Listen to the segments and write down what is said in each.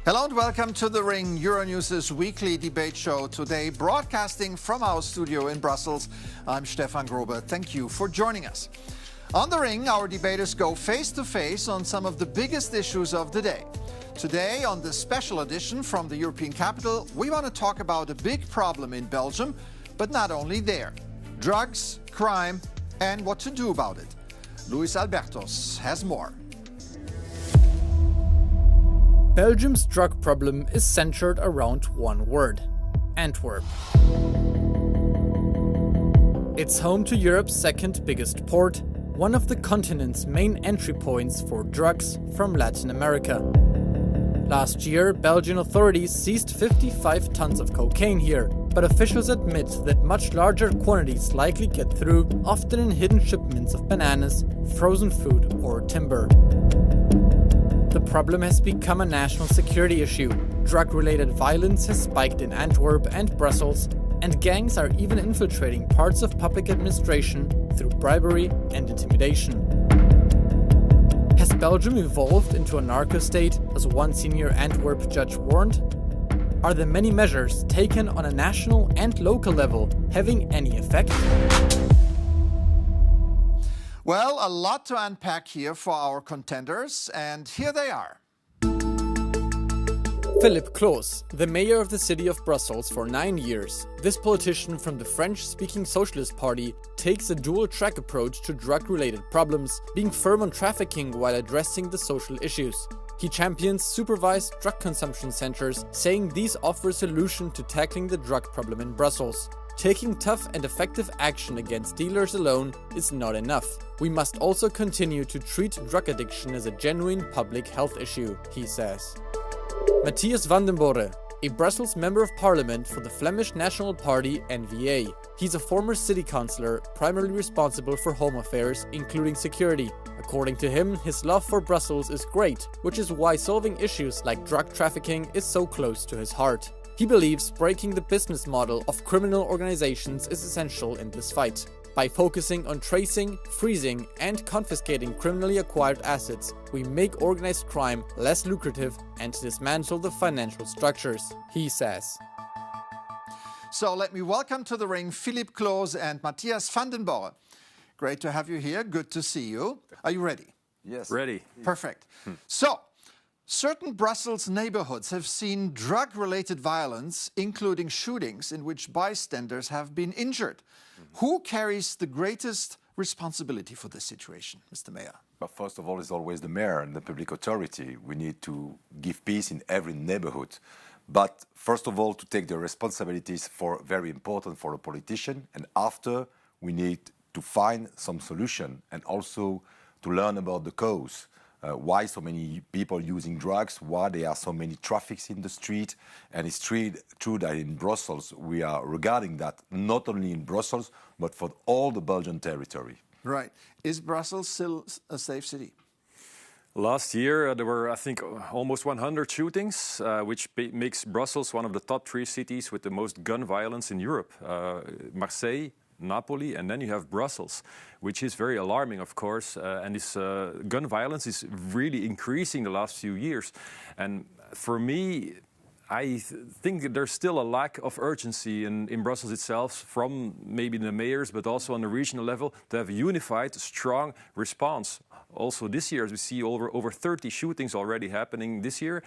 Hello and welcome to The Ring, Euronews' weekly debate show. Today, broadcasting from our studio in Brussels, I'm Stefan Grobe. Thank you for joining us. On The Ring, our debaters go face-to-face on some of the biggest issues of the day. Today, on this special edition from the European capital, we want to talk about a big problem in Belgium, but not only there. Drugs, crime, and what to do about it. Luis Albertos has more. Belgium's drug problem is centered around one word: Antwerp. It's home to Europe's second biggest port, one of the continent's main entry points for drugs from Latin America. Last year, Belgian authorities seized 55 tons of cocaine here, but officials admit that much larger quantities likely get through, often in hidden shipments of bananas, frozen food, or timber. The problem has become a national security issue. Drug-related violence has spiked in Antwerp and Brussels, and gangs are even infiltrating parts of public administration through bribery and intimidation. Has Belgium evolved into a narco-state, as one senior Antwerp judge warned? Are the many measures taken on a national and local level having any effect? Well, a lot to unpack here for our contenders, and here they are. Philippe Cloz, the mayor of the city of Brussels for 9 years, this politician from the French-speaking Socialist Party takes a dual-track approach to drug-related problems, being firm on trafficking while addressing the social issues. He champions supervised drug consumption centers, saying these offer a solution to tackling the drug problem in Brussels. Taking tough and effective action against dealers alone is not enough. We must also continue to treat drug addiction as a genuine public health issue, he says. Matias Vanden, a Brussels Member of Parliament for the Flemish National Party N-VA. He's a former city councillor, primarily responsible for home affairs, including security. According to him, his love for Brussels is great, which is why solving issues like drug trafficking is so close to his heart. He believes breaking the business model of criminal organizations is essential in this fight. By focusing on tracing, freezing, and confiscating criminally acquired assets, we make organized crime less lucrative and dismantle the financial structures, he says. So let me welcome to the ring Philippe Cloz and Matias Vanden. Great to have you here. Good to see you. Are you ready? Yes. Ready. Perfect. So, certain Brussels neighborhoods have seen drug-related violence, including shootings in which bystanders have been injured. Who carries the greatest responsibility for this situation, Mr. Mayor? But first of all, it's always the mayor and the public authority. We need to give peace in every neighborhood. But first of all, to take the responsibilities for very important for a politician. And after, we need to find some solution and also to learn about the cause. Why so many people using drugs, why there are so many traffics in the street. And it's true that in Brussels, we are regarding that not only in Brussels, but for all the Belgian territory. Right. Is Brussels still a safe city? Last year, there were, I think, almost 100 shootings, which makes Brussels one of the top 3 cities with the most gun violence in Europe. Marseille, Napoli, and then you have Brussels, which is very alarming, of course, and this gun violence is really increasing the last few years. And for me, I think that there's still a lack of urgency in Brussels itself from maybe the mayors, but also on the regional level, to have a unified, strong response. Also this year, as we see over 30 shootings already happening this year.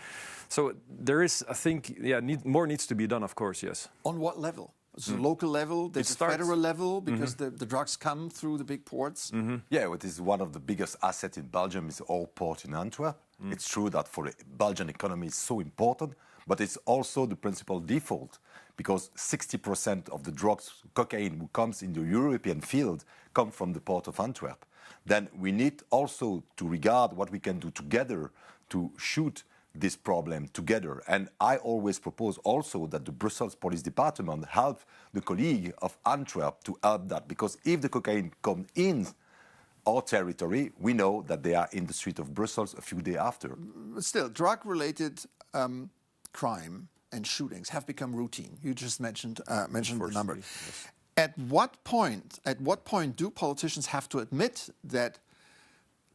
So there is, I think, more needs to be done, of course, yes. On what level? The local level, the federal level, because the drugs come through the big ports? Yeah, what is one of the biggest assets in Belgium is our port in Antwerp. It's true that for the Belgian economy it's so important, but it's also the principal default, because 60% of the drugs, cocaine, who comes in the European field come from the port of Antwerp. Then we need also to regard what we can do together to shoot this problem together. And I always propose also that the Brussels Police Department help the colleague of Antwerp to help that, because if the cocaine comes in our territory, we know that they are in the street of Brussels a few days after. Still, drug-related crime and shootings have become routine. You just mentioned the number. Yes. At what point do politicians have to admit that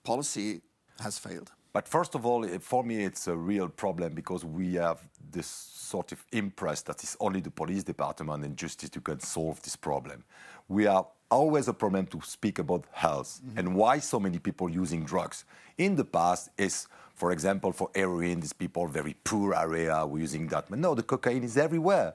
policy has failed? But first of all, for me, it's a real problem because we have this sort of impression that it's only the police department and justice who can solve this problem. We have always a problem to speak about health and why so many people using drugs. In the past, is, for example, for heroin, these people, very poor area, were using that. But no, the cocaine is everywhere,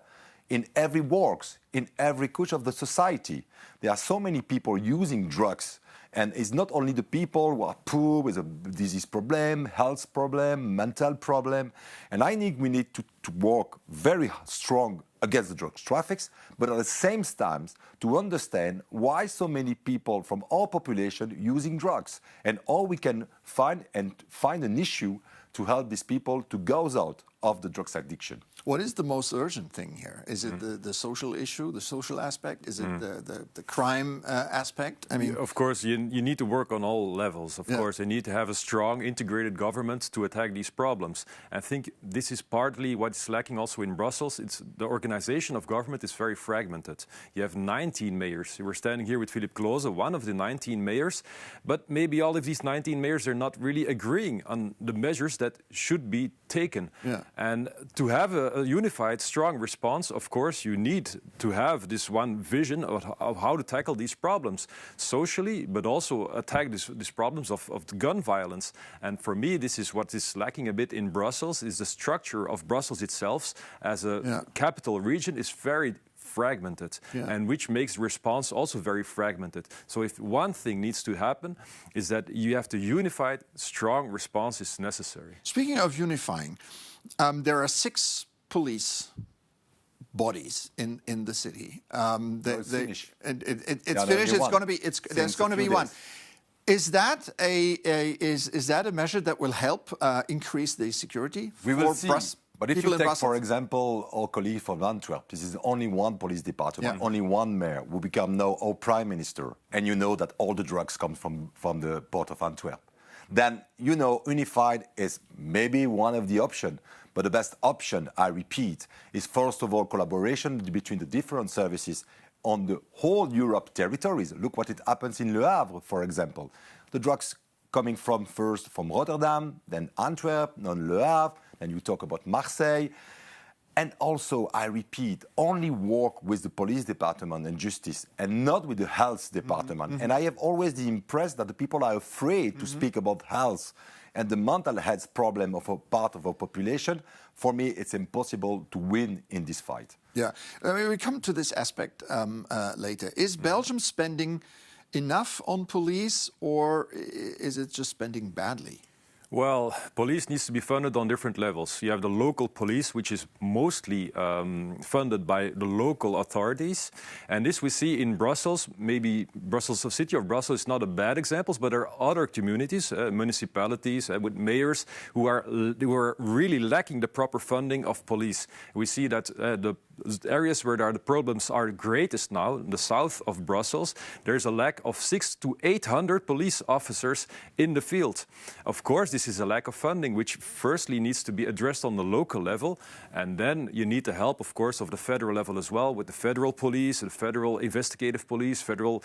in every works, in every couch of the society. There are so many people using drugs. And it's not only the people who are poor with a disease problem, health problem, mental problem. And I think we need to work very strong against the drugs traffics, but at the same time to understand why so many people from our population using drugs and how we can find an issue to help these people to go out of the drugs addiction. What is the most urgent thing here? Is it the social issue, the social aspect? Is it the crime aspect? I mean, of course, you need to work on all levels. Of course, you need to have a strong, integrated government to attack these problems. I think this is partly what's lacking also in Brussels. It's the organization of government is very fragmented. You have 19 mayors. We're standing here with Filipp, one of the 19 mayors, but maybe all of these 19 mayors are not really agreeing on the measures that should be taken. Yeah. And to have a unified, strong response, of course, you need to have this one vision of how to tackle these problems socially, but also attack these problems of gun violence. And for me, this is what is lacking a bit in Brussels, is the structure of Brussels itself as a capital region is very fragmented, and which makes response also very fragmented. So if one thing needs to happen is that you have to unified, strong response is necessary. Speaking of unifying, there are 6 police bodies in the city. It's finished. It's finished. It's going to be. There's going to be one. Is that a measure that will help increase the security? We will see. But if you take, for example, our colleague from Antwerp, this is only one police department, only one mayor, who become now our prime minister, and you know that all the drugs come from the port of Antwerp. Then, you know, unified is maybe one of the options. But the best option, I repeat, is first of all collaboration between the different services on the whole Europe territories. Look what it happens in Le Havre, for example. The drugs coming first from Rotterdam, then Antwerp, then Le Havre, then you talk about Marseille. And also, I repeat, only work with the police department and justice and not with the health department. And I have always the impression that the people are afraid to speak about health and the mental health problem of a part of our population. For me, it's impossible to win in this fight. Yeah, we come to this aspect later. Is Belgium spending enough on police, or is it just spending badly? Well, police needs to be funded on different levels. You have the local police, which is mostly funded by the local authorities. And this we see in Brussels. Maybe Brussels, the city of Brussels is not a bad example, but there are other communities, municipalities with mayors who are really lacking the proper funding of police. We see that the areas where the problems are greatest now, in the south of Brussels, there's a lack of 600 to 800 police officers in the field. Of course, this is a lack of funding, which firstly needs to be addressed on the local level, and then you need the help, of course, of the federal level as well, with the federal police, the federal investigative police, federal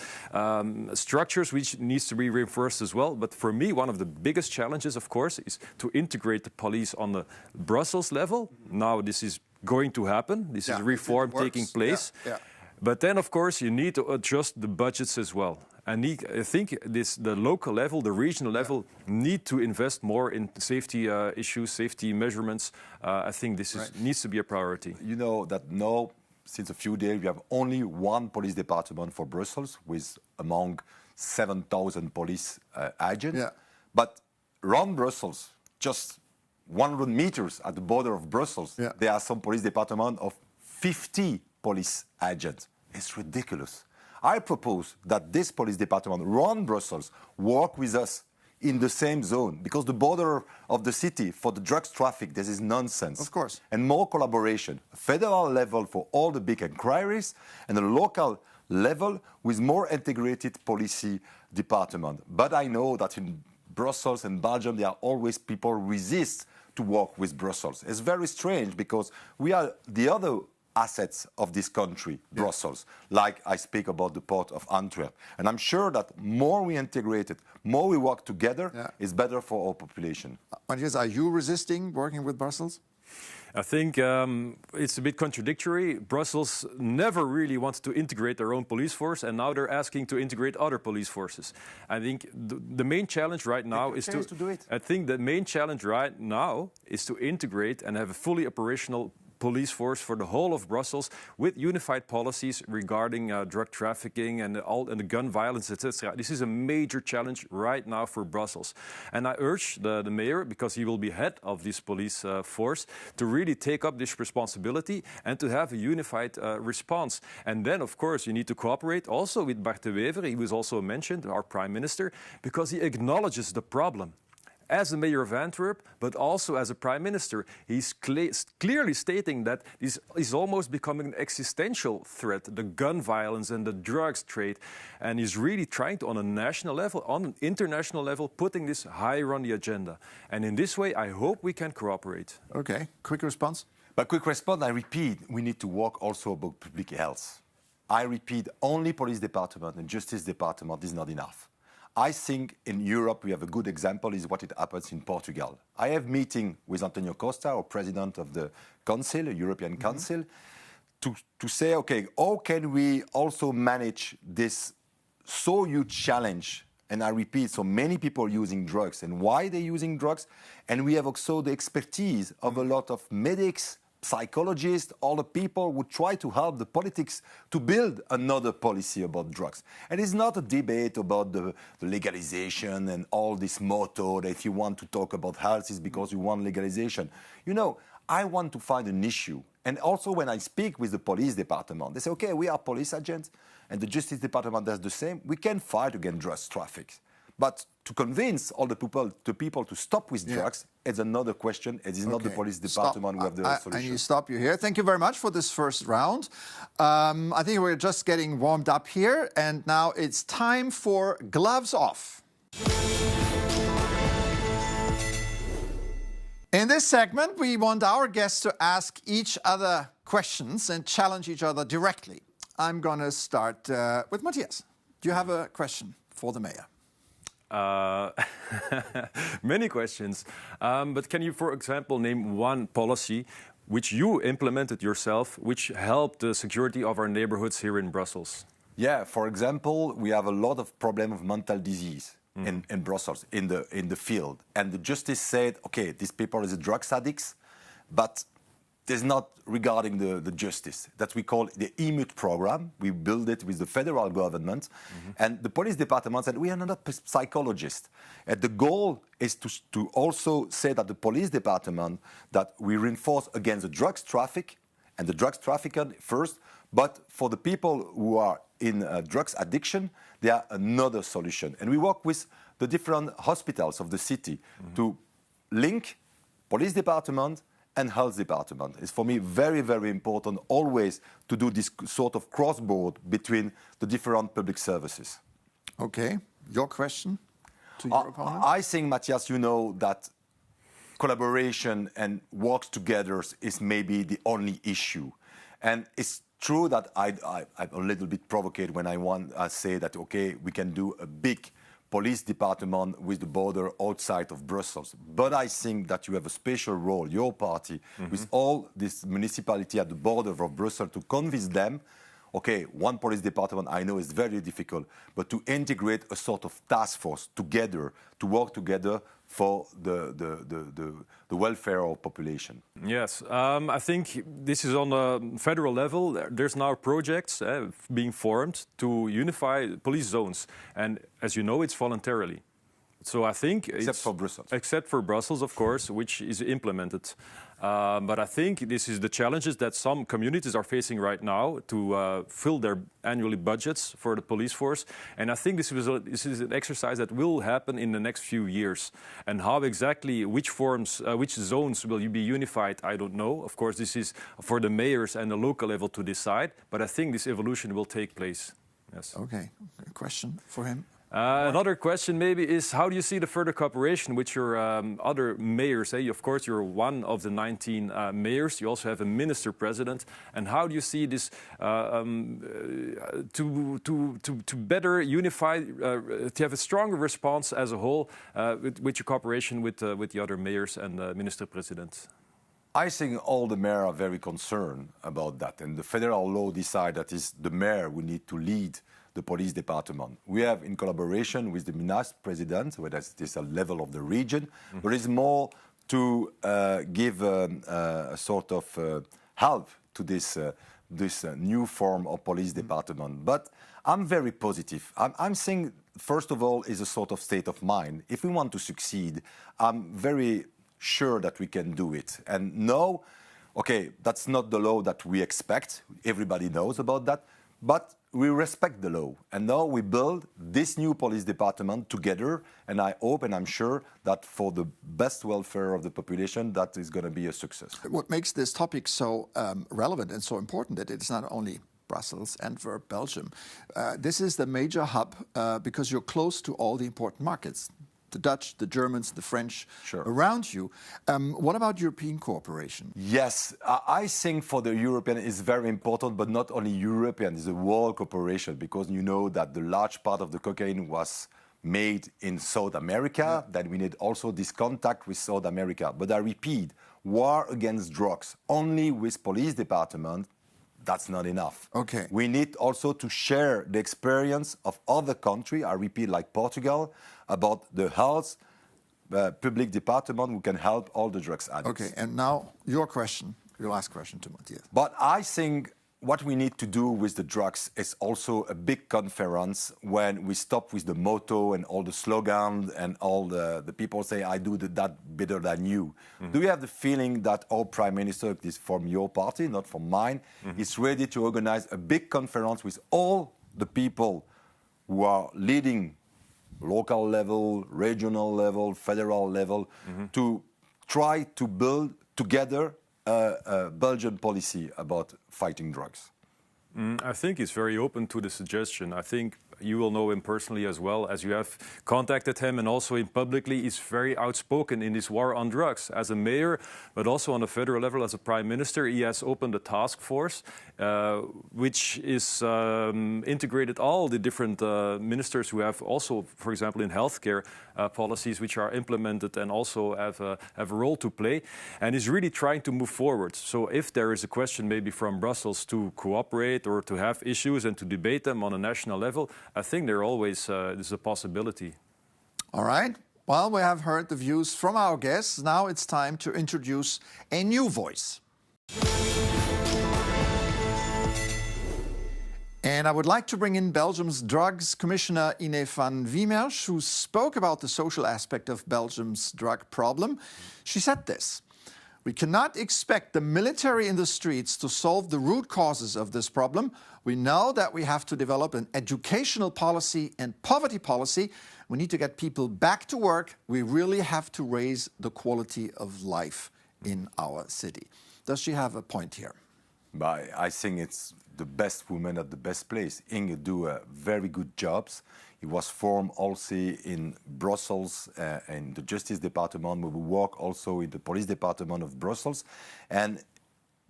structures, which needs to be reinforced as well. But for me, one of the biggest challenges, of course, is to integrate the police on the Brussels level. Now, this is going to happen. This is reform taking place. But then, of course, you need to adjust the budgets as well. And I think the local level, the regional level, need to invest more in safety issues, safety measurements. I think this needs to be a priority. You know that now, since a few days, we have only one police department for Brussels, with among 7,000 police agents. But around Brussels, just 100 meters at the border of Brussels, there are some police department of 50 police agents. It's ridiculous. I propose that this police department around Brussels work with us in the same zone, because the border of the city for the drugs traffic, this is nonsense. Of course. And more collaboration, federal level for all the big inquiries, and a local level with more integrated policy department. But I know that in Brussels and Belgium, there are always people resist to work with Brussels. It's very strange, because we are the other assets of this country, Brussels, like I speak about the port of Antwerp. And I'm sure that more we integrate it, more we work together, is better for our population. Matias, are you resisting working with Brussels? I think it's a bit contradictory. Brussels never really wanted to integrate their own police force, and now they're asking to integrate other police forces. I think the main challenge right now is to do it. I think the main challenge right now is to integrate and have a fully operational police force for the whole of Brussels with unified policies regarding drug trafficking and the gun violence, etc. This is a major challenge right now for Brussels. And I urge the mayor, because he will be head of this police force, to really take up this responsibility and to have a unified response. And then, of course, you need to cooperate also with Bart de Wever. He was also mentioned, our prime minister, because he acknowledges the problem. As a mayor of Antwerp, but also as a prime minister, he's clearly stating that this is almost becoming an existential threat, the gun violence and the drugs trade. And he's really trying to, on a national level, on an international level, putting this higher on the agenda. And in this way, I hope we can cooperate. Okay, quick response. But quick response, I repeat, we need to work also about public health. I repeat, only police department and justice department is not enough. I think in Europe we have a good example is what it happens in Portugal. I have meeting with Antonio Costa, our president of the Council, European Council, to say, okay, how can we also manage this so huge challenge? And I repeat, so many people using drugs and why they're using drugs. And we have also the expertise of a lot of medics, psychologists, all the people who try to help the politics to build another policy about drugs. And it's not a debate about the legalization and all this motto that if you want to talk about health is because you want legalization. You know, I want to find an issue. And also when I speak with the police department, they say, okay, we are police agents, and the justice department does the same. We can fight against drug traffic. But to convince all the people to stop with drugs, it's another question. It is not the police department who have the solution. I need to stop you here. Thank you very much for this first round. I think we're just getting warmed up here, and now it's time for gloves off. In this segment, we want our guests to ask each other questions and challenge each other directly. I'm going to start with Matias. Do you have a question for the mayor? Many questions. But can you, for example, name one policy which you implemented yourself, which helped the security of our neighborhoods here in Brussels? Yeah, for example, we have a lot of problem of mental disease in Brussels, in the field. And the justice said, okay, these people are drug addicts, but it's not regarding the justice. That we call the EMUT program. We build it with the federal government. And the police department said, we are not psychologists. And the goal is to also say that the police department, that we reinforce against the drugs traffic and the drugs trafficker first, but for the people who are in drugs addiction, there are another solution. And we work with the different hospitals of the city to link police department and health department. It's for me very, very important always to do this sort of cross-board between the different public services. Okay, your question to your opponent? I think, Matias, you know that collaboration and work together is maybe the only issue. And it's true that I'm a little bit provoked when I say that, okay, we can do a big police department with the border outside of Brussels. But I think that you have a special role, your party, with all this municipality at the border of Brussels to convince them, okay, one police department I know is very difficult, but to integrate a sort of task force together, to work together for the welfare of population. Yes, I think this is on a federal level. There's now projects being formed to unify police zones. And as you know, it's voluntarily. So I think except for Brussels. Except for Brussels, of course, which is implemented. But I think this is the challenges that some communities are facing right now to fill their annual budgets for the police force. And I think this is an exercise that will happen in the next few years. And how exactly, which zones will be unified, I don't know. Of course, this is for the mayors and the local level to decide. But I think this evolution will take place. Yes. Okay. A question for him? Another question maybe is, how do you see the further cooperation with your other mayors? Of course, you're one of the 19 mayors. You also have a minister-president. And how do you see this to better unify, to have a stronger response as a whole with your cooperation with the other mayors and minister-presidents? I think all the mayors are very concerned about that. And the federal law decides that it's the mayor who need to lead the police department. We have, in collaboration with the minister president, where that is a level of the region, there is more to give a sort of help to this new form of police department. But I'm very positive. I'm saying, first of all, is a sort of state of mind. If we want to succeed, I'm very sure that we can do it. And no, okay, that's not the law that we expect. Everybody knows about that. But we respect the law. And now we build this new police department together. And I hope and I'm sure that for the best welfare of the population, that is going to be a success. What makes this topic so relevant and so important that it's not only Brussels, Antwerp, Belgium. This is the major hub because you're close to all the important markets. The Dutch, the Germans, the French around you. What about European cooperation? Yes, I think for the European it's very important, but not only European, it's a world cooperation, because you know that the large part of the cocaine was made in South America, that we need also this contact with South America. But I repeat, war against drugs only with police department, that's not enough. Okay. We need also to share the experience of other countries, I repeat, like Portugal, about the health public department who can help all the drugs addicts. Okay, and now your last question to Matias. But I think what we need to do with the drugs is also a big conference when we stop with the motto and all the slogans and all the people say, I do that better than you. Mm-hmm. Do you have the feeling that our Prime Minister is from your party, not from mine, is ready to organize a big conference with all the people who are leading local level, regional level, federal level, to try to build together a Belgian policy about fighting drugs? I think he's very open to the suggestion. I think you will know him personally as well, as you have contacted him, and also in publicly he's very outspoken in this war on drugs. As a mayor, but also on the federal level as a prime minister, he has opened a task force which is integrated all the different ministers who have also, for example, in healthcare policies which are implemented and also have a role to play, and is really trying to move forward. So if there is a question maybe from Brussels to cooperate or to have issues and to debate them on a national level, I think there always is a possibility. All right. Well, we have heard the views from our guests. Now it's time to introduce a new voice. And I would like to bring in Belgium's Drugs Commissioner Ine van Wiemersch, who spoke about the social aspect of Belgium's drug problem. She said this: "We cannot expect the military in the streets to solve the root causes of this problem. We know that we have to develop an educational policy and poverty policy. We need to get people back to work. We really have to raise the quality of life in our city." Does she have a point here? But I think it's the best woman at the best place. Inge do very good jobs. He was formed also in Brussels in the Justice Department. We work also in the Police Department of Brussels. And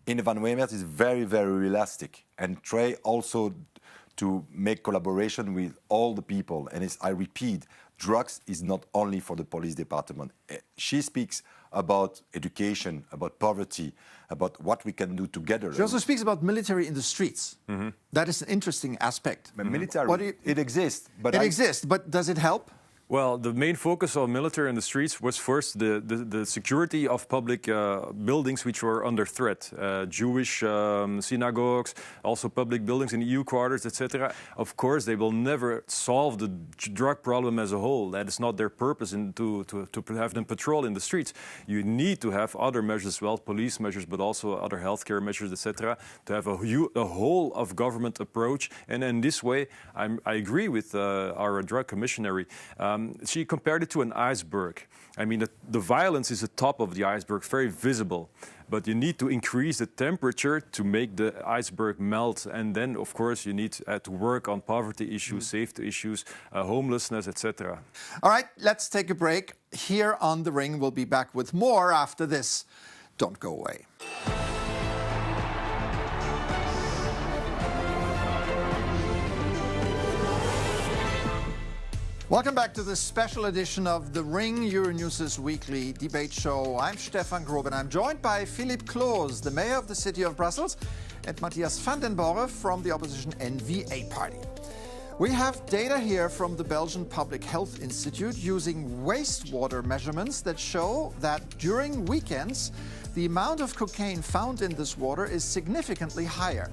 Ine van Wiemersch is very, very realistic and try also to make collaboration with all the people. And I repeat, drugs is not only for the police department. She speaks about education, about poverty, about what we can do together. She also speaks about military in the streets. That is an interesting aspect. Military, it exists. But it exists, but does it help? Well, the main focus of military in the streets was first the security of public buildings which were under threat. Jewish synagogues, also public buildings in EU quarters, etc. Of course, they will never solve the drug problem as a whole. That is not their purpose to have them patrol in the streets. You need to have other measures as well, police measures, but also other healthcare measures, etc. To have a whole of government approach. And in this way, I agree with our drug commissionary. She compared it to an iceberg. I mean, the violence is the top of the iceberg, very visible. but you need to increase the temperature to make the iceberg melt. And then, of course, you need to work on poverty issues, safety issues, homelessness, etc. All right, let's take a break. Here on The Ring, we'll be back with more after this. Don't go away. Welcome back to this special edition of The Ring, Euronews' weekly debate show. I'm Stefan Grobe, and I'm joined by Filipp Klos, the mayor of the city of Brussels, and Matias from the opposition NVA party. We have data here from the Belgian Public Health Institute using wastewater measurements that show that during weekends, the amount of cocaine found in this water is significantly higher.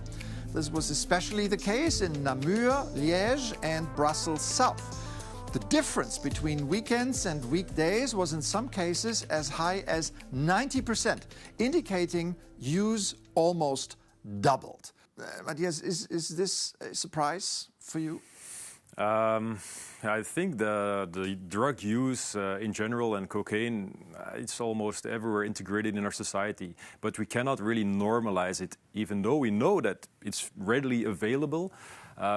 This was especially the case in Namur, Liège, and Brussels South. The difference between weekends and weekdays was in some cases as high as 90%, indicating use almost doubled. Matias, is this a surprise for you? I think the drug use in general and cocaine, it's almost everywhere integrated in our society. But we cannot really normalize it, even though we know that it's readily available.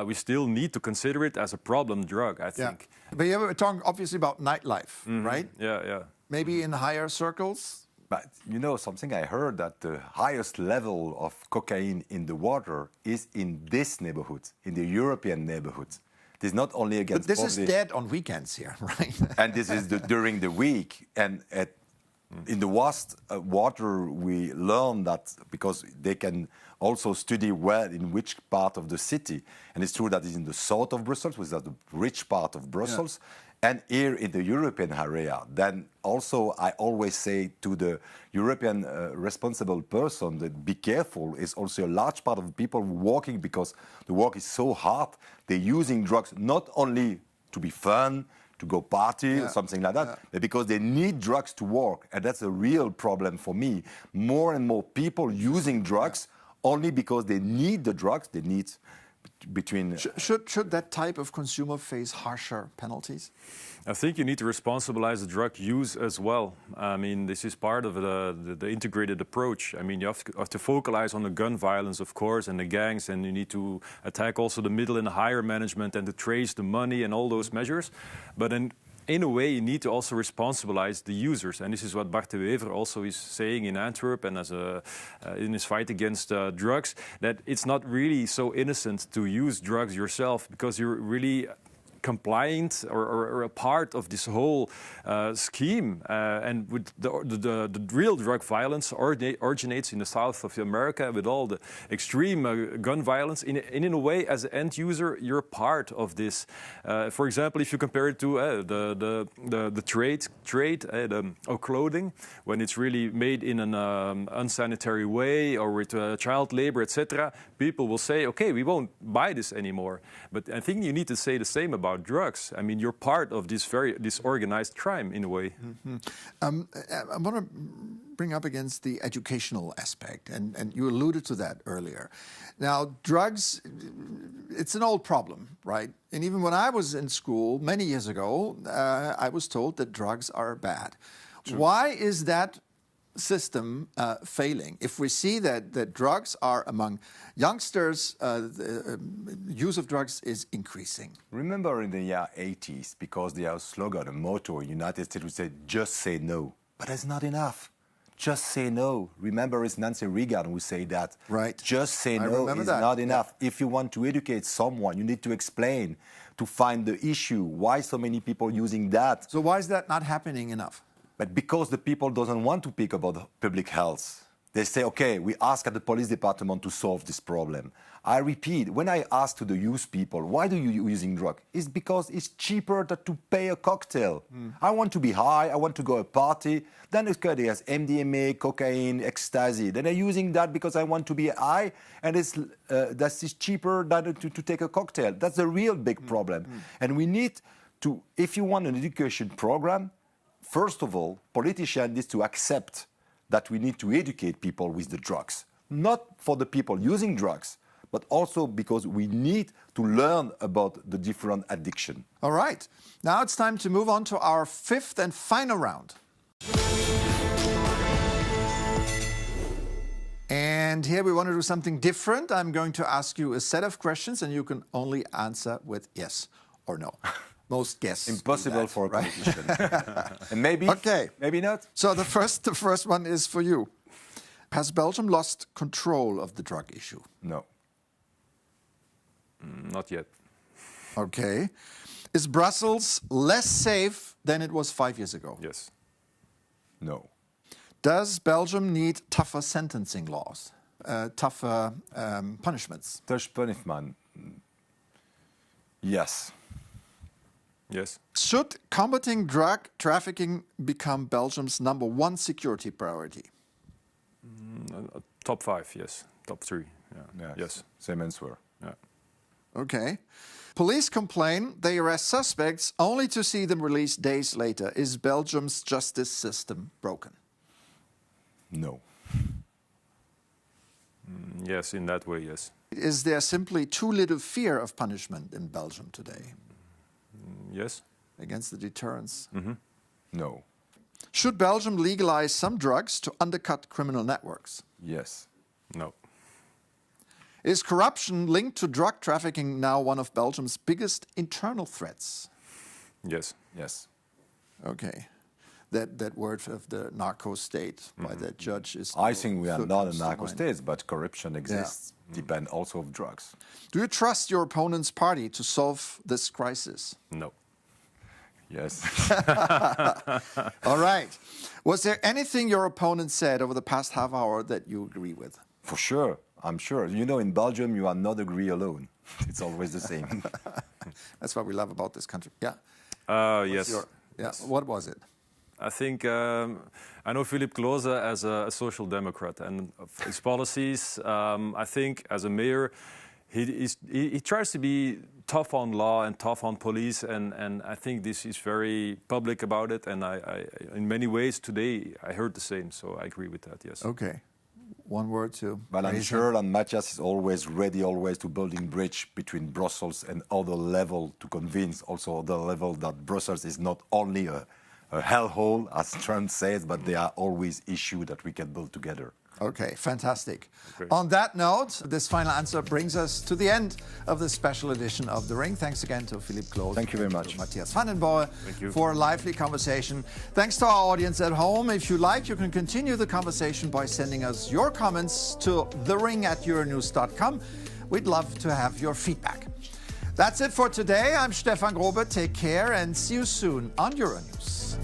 We still need to consider it as a problem drug, I think. Yeah. But you were talking obviously about nightlife, right? Yeah. Maybe in higher circles? But you know something, I heard that the highest level of cocaine in the water is in this neighborhood, in the European neighborhood. It is not only against But this is dead on weekends here, right? And this is during the week. And in the water, we learn that because they can also study where, in which part of the city. And it's true that it's in the south of Brussels, which is the rich part of Brussels. Yeah. And here in the European area, then also I always say to the European responsible person that be careful. Is also a large part of people walking because the work is so hard. They're using drugs not only to be fun, to go party or something like that, but because they need drugs to work. And that's a real problem for me. More and more people using drugs only because they need the drugs, they need between... Should that type of consumer face harsher penalties? I think you need to responsibilize the drug use as well. I mean, this is part of the integrated approach. I mean, you have to focalize on the gun violence, of course, and the gangs, and you need to attack also the middle and the higher management and to trace the money and all those measures. But in a way, you need to also responsibilize the users. And this is what Bart de Wever also is saying in Antwerp and in his fight against drugs, that it's not really so innocent to use drugs yourself because you're really compliant or a part of this whole scheme. And with the real drug violence originates in the south of America with all the extreme gun violence. In a way, as an end user, you're part of this. For example, if you compare it to the trade of clothing, when it's really made in an unsanitary way or with child labor, etc., people will say, okay, we won't buy this anymore. But I think you need to say the same about drugs. I mean, you're part of this organized crime in a way. Mm-hmm. I want to bring up against the educational aspect, and you alluded to that earlier. Now, drugs, it's an old problem, right? And even when I was in school many years ago, I was told that drugs are bad. True. Why is that system failing? If we see that drugs are among youngsters, the use of drugs is increasing. Remember in the year 80s, because their slogan, a motto in the United States would say, just say no. But that's not enough. Just say no. Remember, it's Nancy Reagan who said that. Right. Just say no is not enough. If you want to educate someone, you need to explain, to find the issue. Why so many people using that? So why is that not happening enough? But because the people doesn't want to speak about public health. They say, okay, we ask at the police department to solve this problem. I repeat, when I ask to the youth people, why do you using drugs? It's because it's cheaper than to pay a cocktail. I want to be high, I want to go to a party. Then there's MDMA, cocaine, ecstasy. Then they're using that because I want to be high, and that's cheaper than to take a cocktail. That's a real big problem. And we need to, if you want an education program, first of all, politicians need to accept that we need to educate people with the drugs. Not for the people using drugs, but also because we need to learn about the different addiction. All right. Now it's time to move on to our fifth and final round. And here we want to do something different. I'm going to ask you a set of questions, and you can only answer with yes or no. Most guests Impossible that, for a right? politician. And maybe, maybe not. So the first one is for you. Has Belgium lost control of the drug issue? No. Not yet. Okay. Is Brussels less safe than it was 5 years ago? Yes. No. Does Belgium need tougher sentencing laws, tougher punishments? Touch punishment. Yes. Yes. Should combating drug trafficking become Belgium's #1 security priority? Top 5, yes. Top 3, yeah. Yes. Same answer. Yeah. Okay. Police complain they arrest suspects only to see them released days later. Is Belgium's justice system broken? No. Yes, in that way, yes. Is there simply too little fear of punishment in Belgium today Yes. against the deterrence? No. Should Belgium legalize some drugs to undercut criminal networks? Yes. No. Is corruption linked to drug trafficking now one of Belgium's biggest internal threats? Yes. Yes. Okay. That word of the narco state by that judge is... I think we are still not a comes to narco mind. state, but corruption exists. Depend also of drugs. Do you trust your opponent's party to solve this crisis? No. Yes. All right. Was there anything your opponent said over the past half hour that you agree with? For sure. I'm sure. You know, in Belgium, you are not agree alone. It's always the same. That's what we love about this country. Yeah. Yes. Yes. What was it? I think I know Philippe Close as a social democrat, and of his policies. I think as a mayor, he tries to be tough on law and tough on police, and I think this is very public about it. And I in many ways today I heard the same, so I agree with that. Yes. Okay. One word to... But I'm sure that Matias is always ready, always to building bridge between Brussels and other level to convince also other level that Brussels is not only a hellhole, as Trump says, but there are always issues that we can build together. Okay, fantastic. Okay. On that note, this final answer brings us to the end of this special edition of The Ring. Thanks again to Philippe Close. Thank you very much. To Matias Vandenborre you. for a lively conversation. Thanks to our audience at home. If you like, you can continue the conversation by sending us your comments to thering@euronews.com. We'd love to have your feedback. That's it for today. I'm Stefan Grobe. Take care and see you soon on Euronews.